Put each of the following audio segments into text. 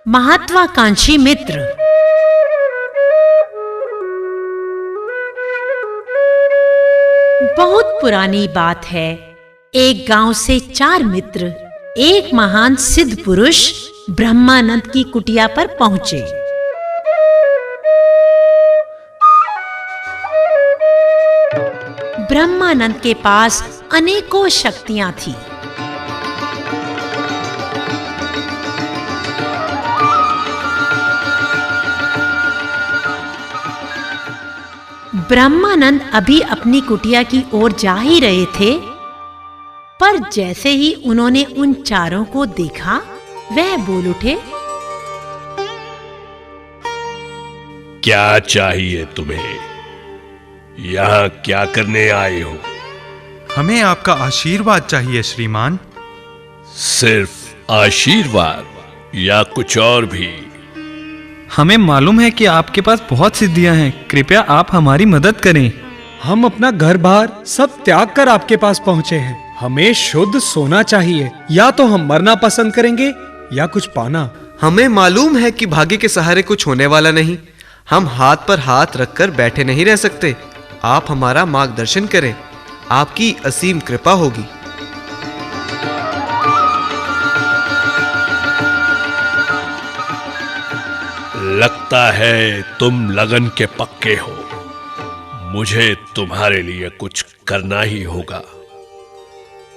महत्वाकांक्षी मित्र। बहुत पुरानी बात है। एक गांव से 4 मित्र एक महान सिद्ध पुरुष ब्रह्मानंद की कुटिया पर पहुंचे। ब्रह्मानंद के पास अनेकों शक्तियां थी। ब्रह्मानंद अभी अपनी कुटिया की ओर जा ही रहे थे, पर जैसे ही उन्होंने उन चारों को देखा, वह बोल उठे, क्या चाहिए तुम्हें? यहाँ क्या करने आए हो? हमें आपका आशीर्वाद चाहिए श्रीमान। सिर्फ आशीर्वाद या कुछ और भी? हमें मालूम है कि आपके पास बहुत सिद्धियां हैं, कृपया आप हमारी मदद करें। हम अपना घर बार सब त्याग कर आपके पास पहुंचे हैं। हमें शुद्ध सोना चाहिए, या तो हम मरना पसंद करेंगे या कुछ पाना। हमें मालूम है कि भाग्य के सहारे कुछ होने वाला नहीं। हम हाथ पर हाथ रखकर बैठे नहीं रह सकते। आप हमारा मार्गदर्शन करें, आपकी असीम कृपा होगी। लगता है तुम लगन के पक्के हो। मुझे तुम्हारे लिए कुछ करना ही होगा।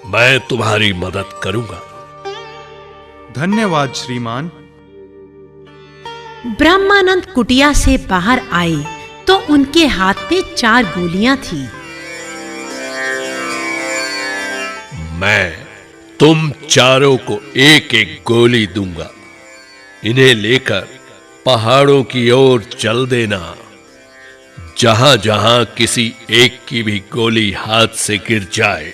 मैं तुम्हारी मदद करूंगा। धन्यवाद श्रीमान। ब्रह्मानंद कुटिया से बाहर आए तो उनके हाथ में 4 गोलियां थी। मैं तुम चारों को एक एक गोली दूंगा। इन्हें लेकर पहाड़ों की ओर चल देना। जहां जहां किसी एक की भी गोली हाथ से गिर जाए,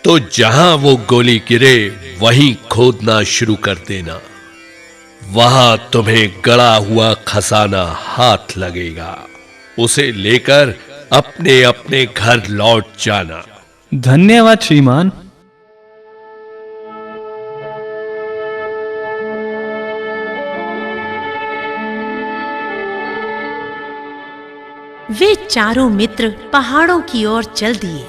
तो जहां वो गोली गिरे वहीं खोदना शुरू कर देना। वहां तुम्हें गड़ा हुआ खजाना हाथ लगेगा। उसे लेकर अपने अपने घर लौट जाना। धन्यवाद श्रीमान। वे चारों मित्र पहाड़ों की ओर चल दिए।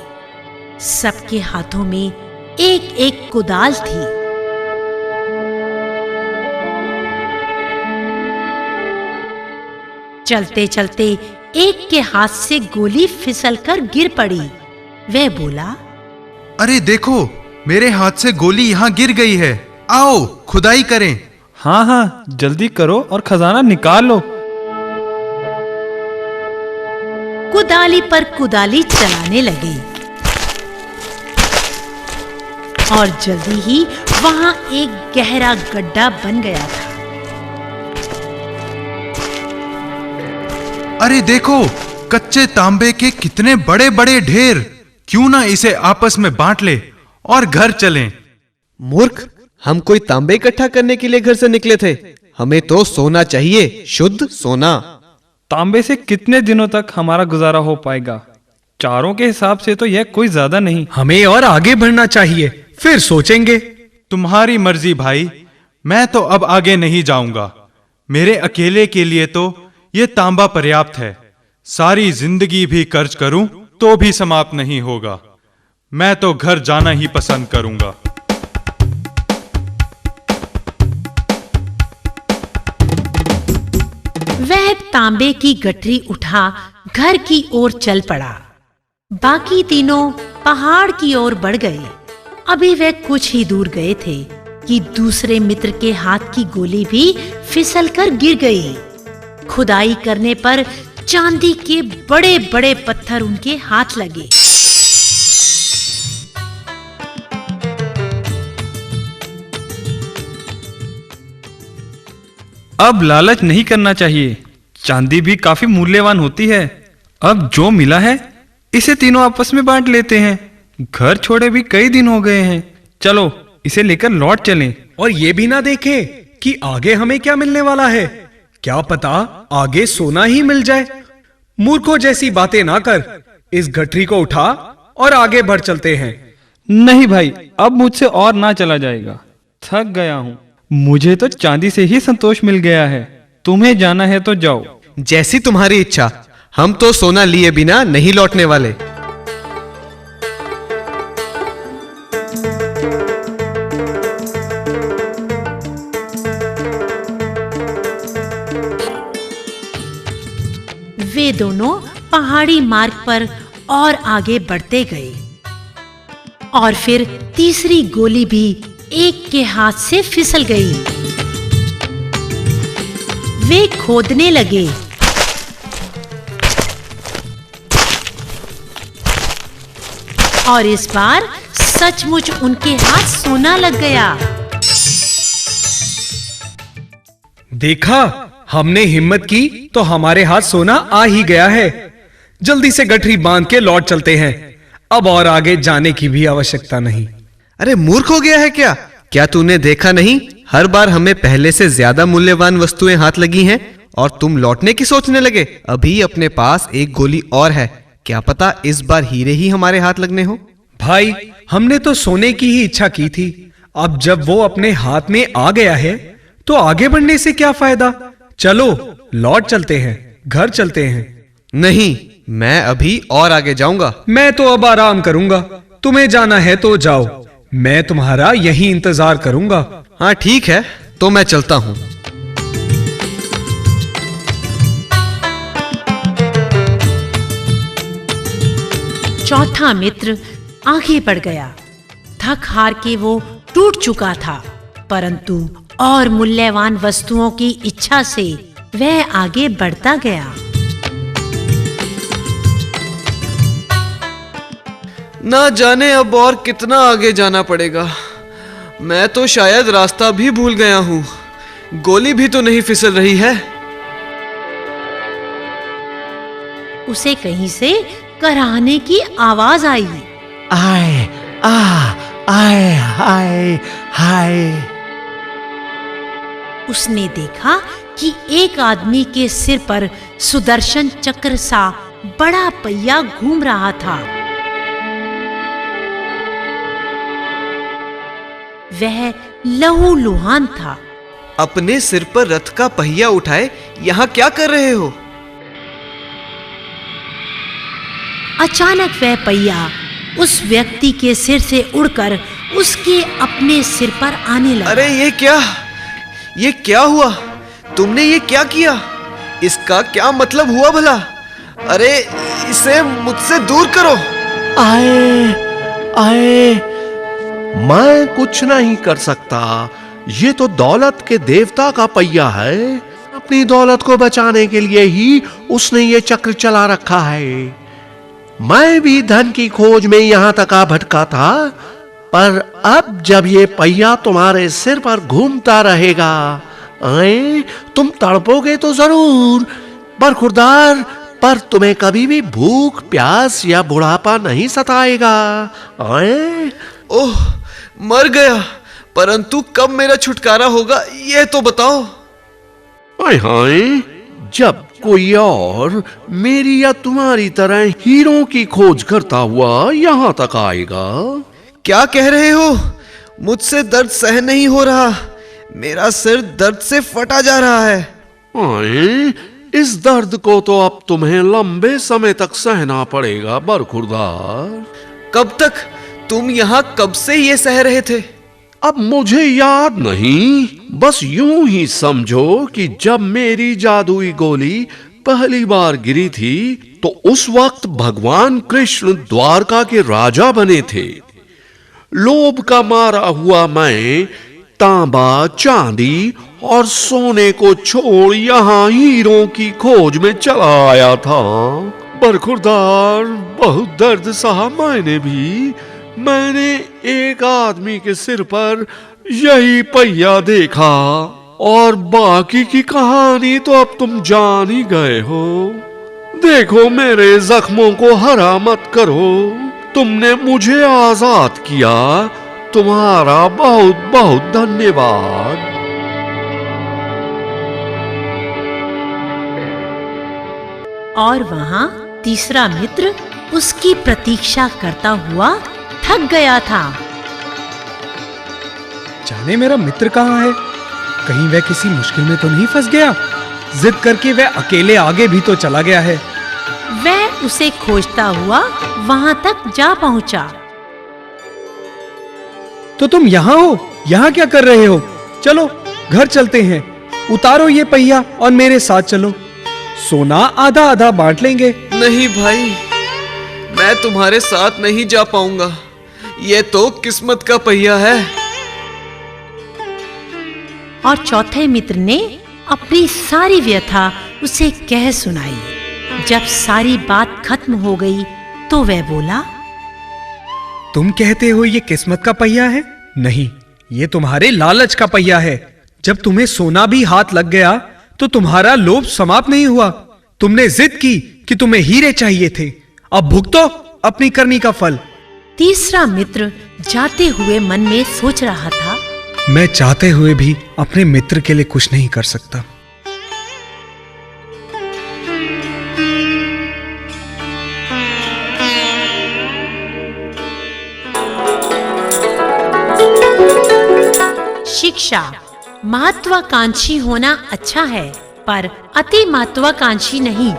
सबके हाथों में एक एक कुदाल थी। चलते चलते एक के हाथ से गोली फिसलकर गिर पड़ी। वह बोला, अरे देखो, मेरे हाथ से गोली यहाँ गिर गई है। आओ खुदाई करें। हाँ हाँ, जल्दी करो और खजाना निकाल लो। कुदाली पर कुदाली चलाने लगे और जल्दी ही वहां एक गहरा गड्ढा बन गया था। अरे देखो, कच्चे तांबे के कितने बड़े बड़े ढेर। क्यों ना इसे आपस में बांट ले और घर चलें। मूर्ख, हम कोई तांबे इकट्ठा करने के लिए घर से निकले थे। हमें तो सोना चाहिए, शुद्ध सोना। तांबे से कितने दिनों तक हमारा गुजारा हो पाएगा? चारों के हिसाब से तो यह कोई ज्यादा नहीं। हमें और आगे बढ़ना चाहिए, फिर सोचेंगे। तुम्हारी मर्जी भाई, मैं तो अब आगे नहीं जाऊंगा। मेरे अकेले के लिए तो ये तांबा पर्याप्त है। सारी जिंदगी भी कर्ज करूं तो भी समाप्त नहीं होगा। मैं तो घर जाना ही पसंद करूंगा। वह तांबे की गठरी उठा घर की ओर चल पड़ा। बाकी तीनों पहाड़ की ओर बढ़ गए। अभी वे कुछ ही दूर गए थे कि दूसरे मित्र के हाथ की गोली भी फिसलकर गिर गई। खुदाई करने पर चांदी के बड़े बड़े पत्थर उनके हाथ लगे। अब लालच नहीं करना चाहिए। चांदी भी काफी मूल्यवान होती है। अब जो मिला है इसे तीनों आपस में बांट लेते हैं। घर छोड़े भी कई दिन हो गए हैं। चलो इसे लेकर लौट चलें। और ये भी ना देखें कि आगे हमें क्या मिलने वाला है। क्या पता आगे सोना ही मिल जाए। मूर्खों जैसी बातें ना कर। इस गठरी को उठा और आगे बढ़ चलते हैं। नहीं भाई, अब मुझसे और ना चला जाएगा। थक गया हूं। मुझे तो चांदी से ही संतोष मिल गया है। तुम्हें जाना है तो जाओ। जैसी तुम्हारी इच्छा, हम तो सोना लिए बिना नहीं लौटने वाले। वे दोनों पहाड़ी मार्ग पर और आगे बढ़ते गए और फिर तीसरी गोली भी एक के हाथ से फिसल गई। वे खोदने लगे और इस बार सचमुच उनके हाथ सोना लग गया। देखा, हमने हिम्मत की तो हमारे हाथ सोना आ ही गया है। जल्दी से गठरी बांध के लौट चलते हैं। अब और आगे जाने की भी आवश्यकता नहीं। अरे मूर्ख हो गया है क्या? क्या तूने देखा नहीं, हर बार हमें पहले से ज्यादा मूल्यवान वस्तुएं हाथ लगी हैं और तुम लौटने की सोचने लगे। अभी अपने पास एक गोली और है, क्या पता इस बार हीरे ही हमारे हाथ लगने हो। भाई, हमने तो सोने की ही इच्छा की थी। अब जब वो अपने हाथ में आ गया है तो आगे बढ़ने से क्या फायदा। चलो लौट चलते हैं, घर चलते हैं। नहीं, मैं अभी और आगे जाऊंगा। मैं तो अब आराम करूंगा। तुम्हें जाना है तो जाओ, मैं तुम्हारा यहीं इंतजार करूंगा। हाँ ठीक है, तो मैं चलता हूं। चौथा मित्र आगे बढ़ गया। थक हार के वो टूट चुका था, परंतु और मूल्यवान वस्तुओं की इच्छा से वह आगे बढ़ता गया। ना जाने अब और कितना आगे जाना पड़ेगा। मैं तो शायद रास्ता भी भूल गया हूं। गोली भी तो नहीं फिसल रही है। उसे कहीं से कराहने की आवाज आई। आए आ आए हाय हाय। उसने देखा कि एक आदमी के सिर पर सुदर्शन चक्र सा बड़ा पहिया घूम रहा था। वह लहूलुहान था। अपने सिर पर रथ का पहिया उठाए यहां क्या कर रहे हो? अचानक वह पहिया उस व्यक्ति के सिर से उड़कर उसके अपने सिर पर आने लगा। अरे ये क्या हुआ? तुमने ये क्या किया? इसका क्या मतलब हुआ भला? अरे इसे मुझसे दूर करो। आए आए, मैं कुछ नहीं कर सकता। ये तो दौलत के देवता का पहिया है। अपनी दौलत को बचाने के लिए ही उसने ये चक्र चला रखा है। मैं भी धन की खोज में यहां तक आ भटका था, पर अब जब ये पहिया तुम्हारे सिर पर घूमता रहेगा, आए, तुम तड़पोगे तो जरूर, बरखुरदार, पर तुम्हें कभी भी भूख, प्यास या बुढ़ापा नहीं सताएगा। आए? ओह, मर गया। परंतु कब मेरा छुटकारा होगा, ये तो बताओ। हाय हाय, जब कोई और मेरी या तुम्हारी तरह हीरों की खोज करता हुआ यहां तक आएगा। क्या कह रहे हो? मुझसे दर्द सहन नहीं हो रहा। मेरा सिर दर्द से फटा जा रहा है। आए, इस दर्द को तो अब तुम्हें लंबे समय तक सहना पड़ेगा बरखुरदार। कब तक? तुम यहाँ कब से ये सह रहे थे? अब मुझे याद नहीं, बस यूं ही समझो कि जब मेरी जादुई गोली पहली बार गिरी थी तो उस वक्त भगवान कृष्ण द्वारका के राजा बने थे। लोभ का मारा हुआ मैं तांबा, चांदी और सोने को छोड़ यहाँ हीरों की खोज में चला आया था। बरखुरदार, बहुत दर्द सहा मैंने भी। मैंने एक आदमी के सिर पर यही पहिया देखा और बाकी की कहानी तो अब तुम जान ही गए हो। देखो, मेरे जख्मों को हरा मत करो। तुमने मुझे आजाद किया। तुम्हारा बहुत बहुत धन्यवाद। और वहां तीसरा मित्र उसकी प्रतीक्षा करता हुआ थक गया था। जाने मेरा मित्र कहाँ है? कहीं वह किसी मुश्किल में तो नहीं फंस गया? जिद करके वह अकेले आगे भी तो चला गया है। वह उसे खोजता हुआ वहां तक जा पहुंचा। तो तुम यहाँ हो? यहाँ क्या कर रहे हो? चलो घर चलते हैं। उतारो ये पहिया और मेरे साथ चलो। सोना आधा आधा बांट लेंगे। नहीं भाई, मैं तुम्हारे साथ नहीं जा पाऊंगा। ये तो किस्मत का पहिया है। और चौथे मित्र ने अपनी सारी व्यथा उसे कह सुनाई। जब सारी बात खत्म हो गई तो वह बोला, तुम कहते हो ये किस्मत का पहिया है? नहीं, ये तुम्हारे लालच का पहिया है। जब तुम्हें सोना भी हाथ लग गया तो तुम्हारा लोभ समाप्त नहीं हुआ। तुमने जिद की कि तुम्हें हीरे चाहिए थे। अब भुगतो अपनी करनी का फल। तीसरा मित्र जाते हुए मन में सोच रहा था, मैं चाहते हुए भी अपने मित्र के लिए कुछ नहीं कर सकता। शिक्षा। महत्वाकांक्षी होना अच्छा है, पर अति महत्वाकांक्षी नहीं।